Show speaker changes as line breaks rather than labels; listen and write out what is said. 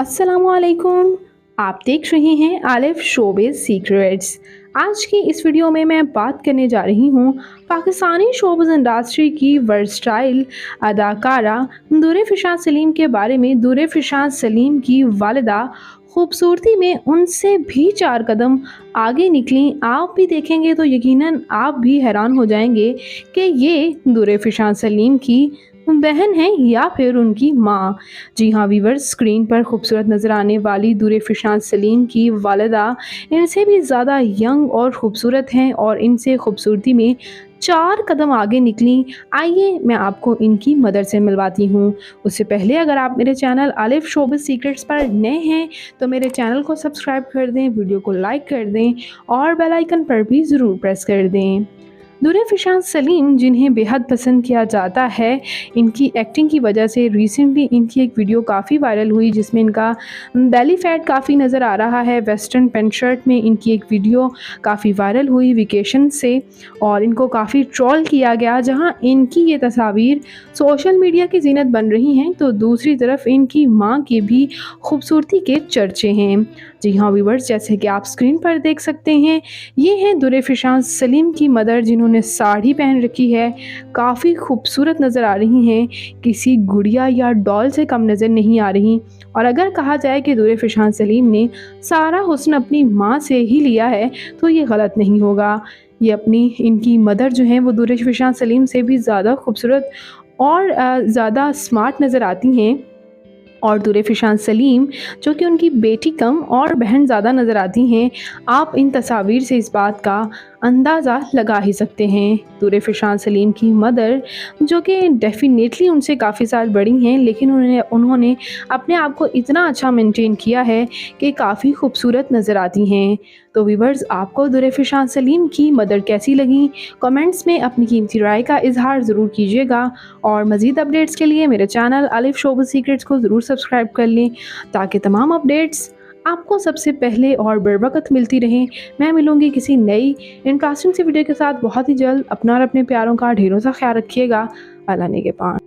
अस्सलामुअलैकुम। आप देख रहे हैं आलिफ शोबिज़ सीक्रेट्स। आज की इस वीडियो में मैं बात करने जा रही हूँ पाकिस्तानी शोबिज़ इंडस्ट्री की वर्सटाइल अदाकारा दूर फ़िशान सलीम के बारे में। दूर फ़िशान सलीम की वालिदा खूबसूरती में उनसे भी 4 कदम आगे निकली। आप भी देखेंगे तो यकीनन आप भी हैरान हो जाएंगे कि ये दूर फ़िशान सलीम की बहन है या फिर उनकी माँ। जी हाँ वीवर्स, स्क्रीन पर खूबसूरत नज़र आने वाली दूर फ़िशान सलीम की वालिदा इनसे भी ज़्यादा यंग और ख़ूबसूरत हैं और इनसे खूबसूरती में 4 कदम आगे निकली। आइए मैं आपको इनकी मदर से मिलवाती हूँ। उससे पहले अगर आप मेरे चैनल आलिफ शोबिज़ सीक्रेट्स पर नए हैं तो मेरे चैनल को सब्सक्राइब कर दें, वीडियो को लाइक कर दें और बेल आइकन पर भी ज़रूर प्रेस कर दें। दूर फ़िशान सलीम जिन्हें बेहद पसंद किया जाता है इनकी एक्टिंग की वजह से, रिसेंटली इनकी एक वीडियो काफ़ी वायरल हुई जिसमें इनका बेली फैट काफ़ी नज़र आ रहा है। वेस्टर्न पेंट शर्ट में इनकी एक वीडियो काफ़ी वायरल हुई वेकेशन से और इनको काफ़ी ट्रोल किया गया, जहां इनकी ये तस्वीर सोशल मीडिया की जीनत बन रही हैं तो दूसरी तरफ इनकी माँ की भी खूबसूरती के चर्चे हैं। जी हाँ व्यूवर्स, जैसे कि आप स्क्रीन पर देख सकते हैं ये हैं दूर फ़िशान सलीम की मदर जिन्होंने साड़ी पहन रखी है। काफ़ी खूबसूरत नज़र आ रही हैं, किसी गुड़िया या डॉल से कम नज़र नहीं आ रही। और अगर कहा जाए कि दूर फ़िशान सलीम ने सारा हुस्न अपनी माँ से ही लिया है तो ये गलत नहीं होगा। ये अपनी इनकी मदर जो हैं वो दूर फ़िशान सलीम से भी ज़्यादा खूबसूरत और ज़्यादा स्मार्ट नज़र आती हैं। और दूर फ़िशान सलीम जो कि उनकी बेटी कम और बहन ज़्यादा नज़र आती हैं। आप इन तस्वीर से इस बात का अंदाज़ा लगा ही सकते हैं। दूर फ़िशान सलीम की मदर जो कि डेफ़िनेटली उनसे काफ़ी साल बड़ी हैं, लेकिन उन्होंने अपने आप को इतना अच्छा मेंटेन किया है कि काफ़ी खूबसूरत नज़र आती हैं। तो व्यूअर्स, आपको दूर फ़िशान सलीम की मदर कैसी लगी? कमेंट्स में अपनी कीमती राय का इज़हार ज़रूर कीजिएगा और मज़ीद अपडेट्स के लिए मेरे चैनल आलिफ शोबिज़ सीक्रेट्स को ज़रूर सब्सक्राइब कर लें ताकि तमाम अपडेट्स आपको सबसे पहले और बरवक़्त मिलती रहें। मैं मिलूँगी किसी नई इंटरेस्टिंग सी वीडियो के साथ बहुत ही जल्द। अपना और अपने प्यारों का ढेरों सा ख्याल रखिएगा। अल्लाह ने के पास।